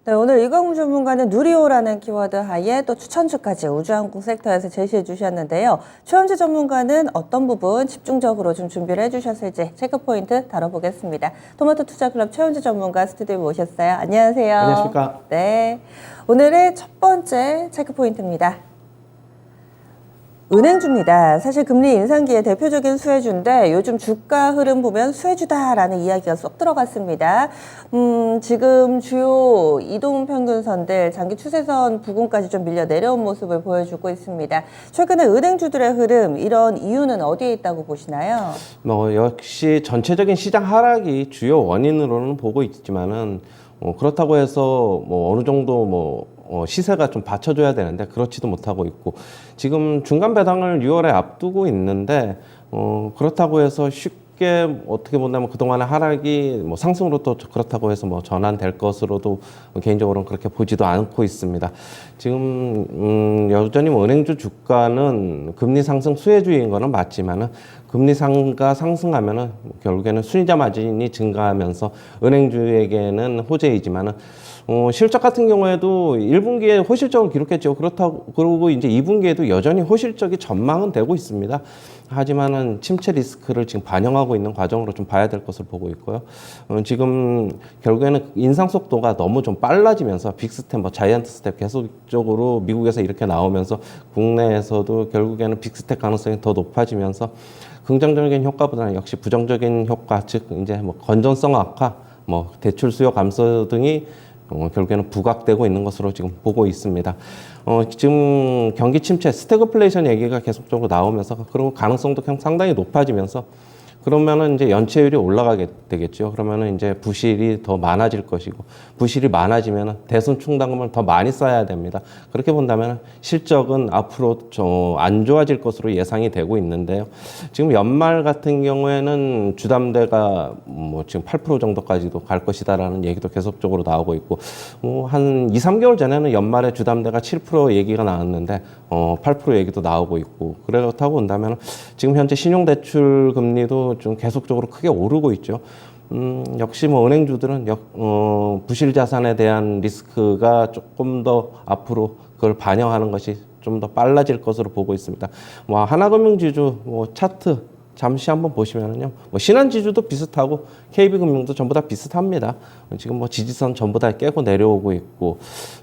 네, 오늘 이광우 전문가는 누리호라는 키워드 하에 또 추천주까지 우주항공 섹터에서 제시해 주셨는데요. 최원재 전문가는 어떤 부분 집중적으로 좀 준비를 해주셨을지 체크포인트 다뤄보겠습니다. 토마토 투자클럽 최원재 전문가 스튜디오에 모셨어요. 안녕하세요. 안녕하십니까. 네, 오늘의 첫 번째 체크포인트입니다. 은행주입니다. 사실 금리 인상기의 대표적인 수혜주인데 요즘 주가 흐름 보면 수혜주다라는 이야기가 쏙 들어갔습니다. 지금 주요 이동평균선들 장기 추세선 부근까지 좀 밀려 내려온 모습을 보여주고 있습니다. 최근에 은행주들의 흐름 이런 이유는 어디에 있다고 보시나요? 역시 전체적인 시장 하락이 주요 원인으로는 보고 있지만은 그렇다고 해서 어느 정도 시세가 좀 받쳐줘야 되는데 그렇지도 못하고 있고 지금 중간 배당을 6월에 앞두고 있는데 그렇다고 해서 쉽게 어떻게 본다면 그동안의 하락이 상승으로 또 그렇다고 해서 전환될 것으로도 개인적으로는 그렇게 보지도 않고 있습니다. 지금 여전히 은행주 주가는 금리 상승 수혜주의인 거는 맞지만은 금리 상승하면은 결국에는 순이자 마진이 증가하면서 은행주에게는 호재이지만은 실적 같은 경우에도 1분기에 호실적을 기록했죠. 그리고 이제 2분기에도 여전히 호실적이 전망은 되고 있습니다. 하지만은 침체 리스크를 지금 반영하고 있는 과정으로 좀 봐야 될 것을 보고 있고요. 지금 결국에는 인상 속도가 너무 좀 빨라지면서 빅스텝, 자이언트 스텝 계속적으로 미국에서 이렇게 나오면서 국내에서도 결국에는 빅스텝 가능성이 더 높아지면서 긍정적인 효과보다는 역시 부정적인 효과, 즉 이제 건전성 악화, 대출 수요 감소 등이 결국에는 부각되고 있는 것으로 지금 보고 있습니다. 지금 경기 침체, 스태그플레이션 얘기가 계속적으로 나오면서 그리고 가능성도 상당히 높아지면서 그러면은 이제 연체율이 올라가게 되겠죠. 그러면은 이제 부실이 더 많아질 것이고 부실이 많아지면은 대손 충당금을 더 많이 써야 됩니다. 그렇게 본다면 실적은 앞으로 안 좋아질 것으로 예상이 되고 있는데요. 지금 연말 같은 경우에는 주담대가 지금 8% 정도까지도 갈 것이다라는 얘기도 계속적으로 나오고 있고 한 2, 3개월 전에는 연말에 주담대가 7% 얘기가 나왔는데 8% 얘기도 나오고 있고 그렇다고 본다면 지금 현재 신용대출 금리도 좀 계속적으로 크게 오르고 있죠. 역시 은행주들은 부실 자산에 대한 리스크가 조금 더 앞으로 그걸 반영하는 것이 좀 더 빨라질 것으로 보고 있습니다. 하나금융지주 차트 잠시 한번 보시면은요, 신한지주도 비슷하고 KB금융도 전부 다 비슷합니다. 지금 지지선 전부 다 깨고 내려오고 있고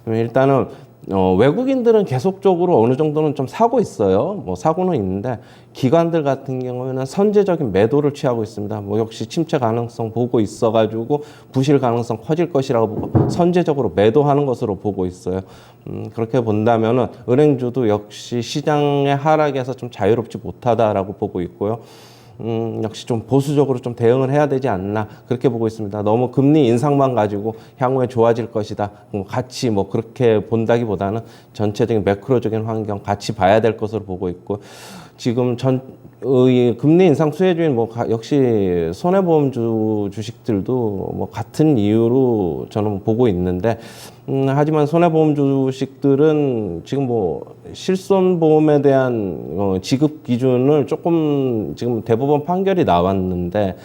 일단은 외국인들은 계속적으로 어느 정도는 좀 사고 있어요. 사고는 있는데 기관들 같은 경우에는 선제적인 매도를 취하고 있습니다. 역시 침체 가능성 보고 있어가지고 부실 가능성 커질 것이라고 보고 선제적으로 매도하는 것으로 보고 있어요. 그렇게 본다면은 은행주도 역시 시장의 하락에서 좀 자유롭지 못하다라고 보고 있고요. 역시 좀 보수적으로 좀 대응을 해야 되지 않나 그렇게 보고 있습니다. 너무 금리 인상만 가지고 향후에 좋아질 것이다. 같이 그렇게 본다기보다는 전체적인 매크로적인 환경 같이 봐야 될 것으로 보고 있고 지금 금리 인상 수혜주인 역시 손해보험주 주식들도 같은 이유로 저는 보고 있는데 하지만 손해보험 주식들은 지금 실손보험에 대한 지급 기준을 조금 지금 대법원 판결이 나왔는데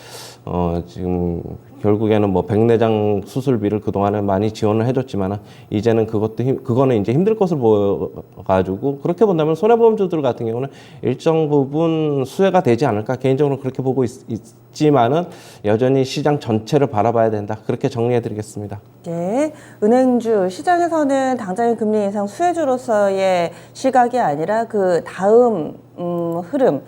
지금 결국에는 백내장 수술비를 그동안에 많이 지원을 해줬지만 이제는 그거는 이제 힘들 것을 보여가지고 그렇게 본다면 손해보험주들 같은 경우는 일정 부분 수혜가 되지 않을까 개인적으로 그렇게 보고 있지만은 여전히 시장 전체를 바라봐야 된다 그렇게 정리해드리겠습니다. 네, 은행주 시장에서는 당장의 금리 인상 수혜주로서의 시각이 아니라 그 다음 흐름.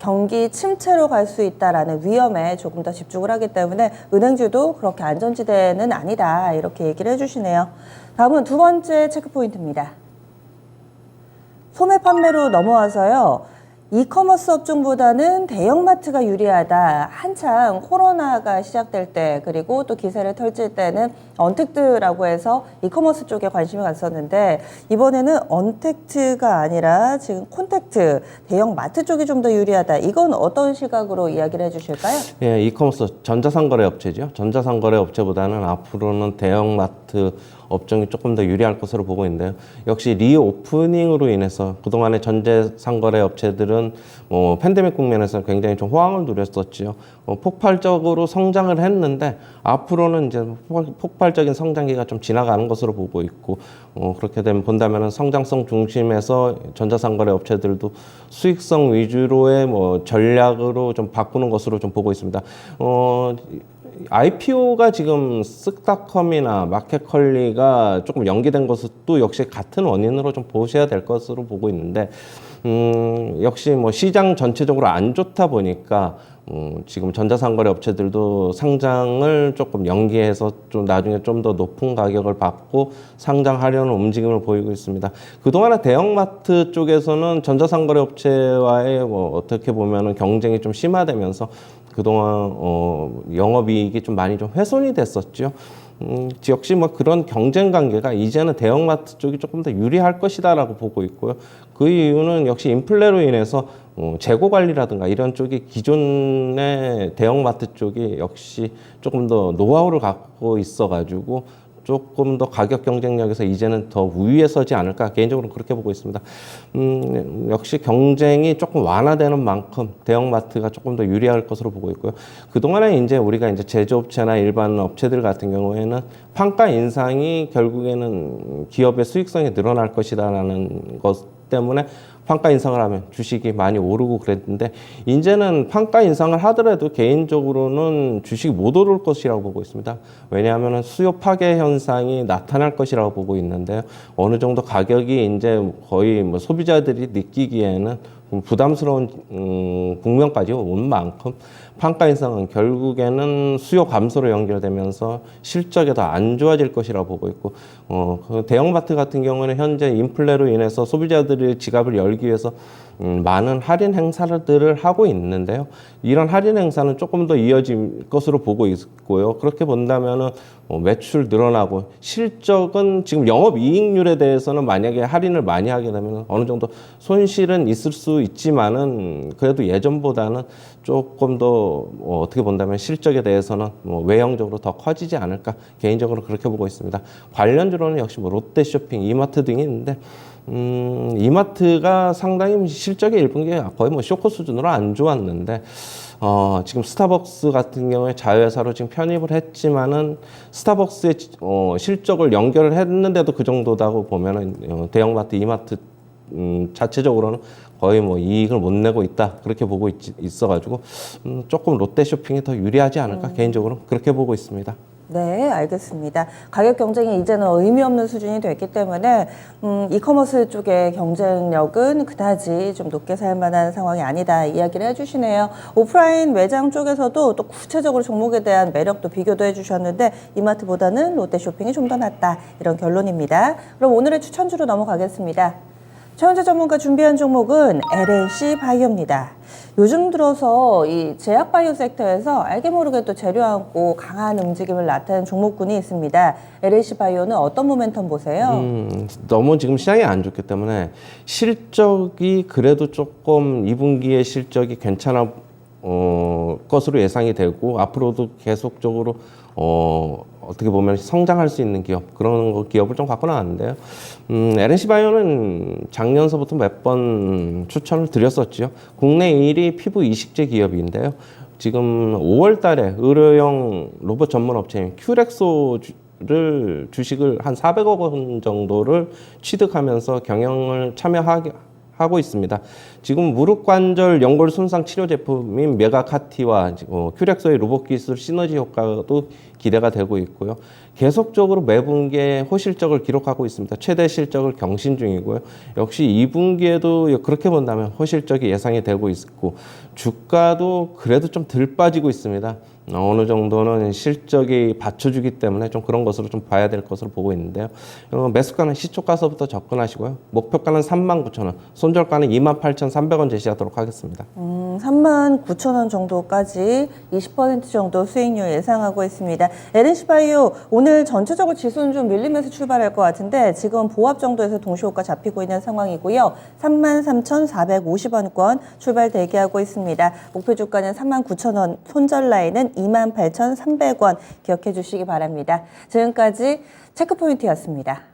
경기 침체로 갈 수 있다라는 위험에 조금 더 집중을 하기 때문에 은행주도 그렇게 안전지대는 아니다 이렇게 얘기를 해주시네요. 다음은 두 번째 체크포인트입니다. 소매 판매로 넘어와서요. 이커머스 업종보다는 대형마트가 유리하다. 한창 코로나가 시작될 때 그리고 또 기세를 펼칠 때는 언택트라고 해서 이커머스 쪽에 관심이 갔었는데 이번에는 언택트가 아니라 지금 콘택트, 대형마트 쪽이 좀 더 유리하다. 이건 어떤 시각으로 이야기를 해주실까요? 예, 이커머스 전자상거래 업체죠. 전자상거래 업체보다는 앞으로는 대형마트 업종이 조금 더 유리할 것으로 보고 있는데요. 역시 리오프닝으로 인해서 그동안의 전자상거래 업체들은 팬데믹 국면에서 굉장히 좀 호황을 누렸었죠. 폭발적으로 성장을 했는데 앞으로는 이제 폭발적인 성장기가 좀 지나가는 것으로 보고 있고 그렇게 되면 본다면은 성장성 중심에서 전자상거래 업체들도 수익성 위주로의 전략으로 좀 바꾸는 것으로 좀 보고 있습니다. IPO가 지금 쓱닷컴이나 마켓컬리가 조금 연기된 것도 역시 같은 원인으로 좀 보셔야 될 것으로 보고 있는데, 역시 시장 전체적으로 안 좋다 보니까 지금 전자상거래 업체들도 상장을 조금 연기해서 좀 나중에 좀 더 높은 가격을 받고 상장하려는 움직임을 보이고 있습니다. 그동안에 대형마트 쪽에서는 전자상거래 업체와의 어떻게 보면은 경쟁이 좀 심화되면서 그동안 영업이익이 좀 많이 좀 훼손이 됐었죠. 역시 그런 경쟁 관계가 이제는 대형마트 쪽이 조금 더 유리할 것이다라고 보고 있고요. 그 이유는 역시 인플레로 인해서 재고 관리라든가 이런 쪽이 기존의 대형마트 쪽이 역시 조금 더 노하우를 갖고 있어가지고 조금 더 가격 경쟁력에서 이제는 더 우위에 서지 않을까 개인적으로 그렇게 보고 있습니다. 역시 경쟁이 조금 완화되는 만큼 대형마트가 조금 더 유리할 것으로 보고 있고요. 그동안에 이제 우리가 이제 제조업체나 일반 업체들 같은 경우에는 판가 인상이 결국에는 기업의 수익성이 늘어날 것이다라는 것 때문에 판가 인상을 하면 주식이 많이 오르고 그랬는데 이제는 판가 인상을 하더라도 개인적으로는 주식이 못 오를 것이라고 보고 있습니다. 왜냐하면 수요 파괴 현상이 나타날 것이라고 보고 있는데요. 어느 정도 가격이 이제 거의 소비자들이 느끼기에는 부담스러운 국면까지 온 만큼 판가 인상은 결국에는 수요 감소로 연결되면서 실적에 더 안 좋아질 것이라고 보고 있고 그 대형마트 같은 경우는 현재 인플레로 인해서 소비자들의 지갑을 열기 위해서 많은 할인 행사들을 하고 있는데요. 이런 할인 행사는 조금 더 이어질 것으로 보고 있고요. 그렇게 본다면은 매출 늘어나고 실적은 지금 영업이익률에 대해서는 만약에 할인을 많이 하게 되면 어느 정도 손실은 있을 수 있지만은 그래도 예전보다는 조금 더 어떻게 본다면 실적에 대해서는 외형적으로 더 커지지 않을까 개인적으로 그렇게 보고 있습니다. 관련주로는 역시 롯데쇼핑, 이마트 등이 있는데 이마트가 상당히 실적의 1분기에 거의 쇼크 수준으로 안 좋았는데 지금 스타벅스 같은 경우에 자회사로 지금 편입을 했지만은 스타벅스의 실적을 연결을 했는데도 그 정도다고 보면은 대형마트, 이마트 자체적으로는 거의 이익을 못 내고 있다 그렇게 보고 있어가지고 조금 롯데쇼핑이 더 유리하지 않을까 개인적으로 그렇게 보고 있습니다. 네, 알겠습니다. 가격 경쟁이 이제는 의미 없는 수준이 됐기 때문에 이커머스 쪽의 경쟁력은 그다지 좀 높게 살 만한 상황이 아니다 이야기를 해주시네요. 오프라인 매장 쪽에서도 또 구체적으로 종목에 대한 매력도 비교도 해주셨는데 이마트보다는 롯데쇼핑이 좀 더 낫다 이런 결론입니다. 그럼 오늘의 추천주로 넘어가겠습니다. 최원재 전문가 준비한 종목은 LNC 바이오입니다. 요즘 들어서 이 제약 바이오 섹터에서 알게 모르게 또 재료안고 강한 움직임을 나타낸 종목군이 있습니다. LNC 바이오는 어떤 모멘텀 보세요? 너무 지금 시장이 안 좋기 때문에 실적이 그래도 조금 2분기의 실적이 괜찮아 것으로 예상이 되고 앞으로도 계속적으로 어떻게 보면 성장할 수 있는 기업 그런 기업을 좀 갖고 나왔는데요. LNC 바이오는 작년서부터 몇 번 추천을 드렸었죠. 국내 1위 피부 이식제 기업인데요. 지금 5월 달에 의료용 로봇 전문 업체인 큐렉소를 주식을 한 400억 원 정도를 취득하면서 경영을 참여하고 있습니다. 지금 무릎 관절 연골 손상 치료 제품인 메가카티와 큐렉소의 로봇 기술 시너지 효과도 기대가 되고 있고요. 계속적으로 매분기에 호실적을 기록하고 있습니다. 최대 실적을 경신 중이고요. 역시 2분기에도 그렇게 본다면 호실적이 예상이 되고 있고 주가도 그래도 좀 덜 빠지고 있습니다. 어느 정도는 실적이 받쳐주기 때문에 좀 그런 것으로 좀 봐야 될 것으로 보고 있는데요. 매수가는 시초가서부터 접근하시고요. 목표가는 39,000원, 손절가는 28,300원 제시하도록 하겠습니다. 39,000원 정도까지 20% 정도 수익률 예상하고 있습니다. LNC바이오 오늘 전체적으로 지수는 좀 밀리면서 출발할 것 같은데 지금 보합 정도에서 동시호가 잡히고 있는 상황이고요. 34,450원권 출발 대기하고 있습니다. 목표 주가는 39,000원, 손절 라인은 28,300원 기억해 주시기 바랍니다. 지금까지 체크포인트였습니다.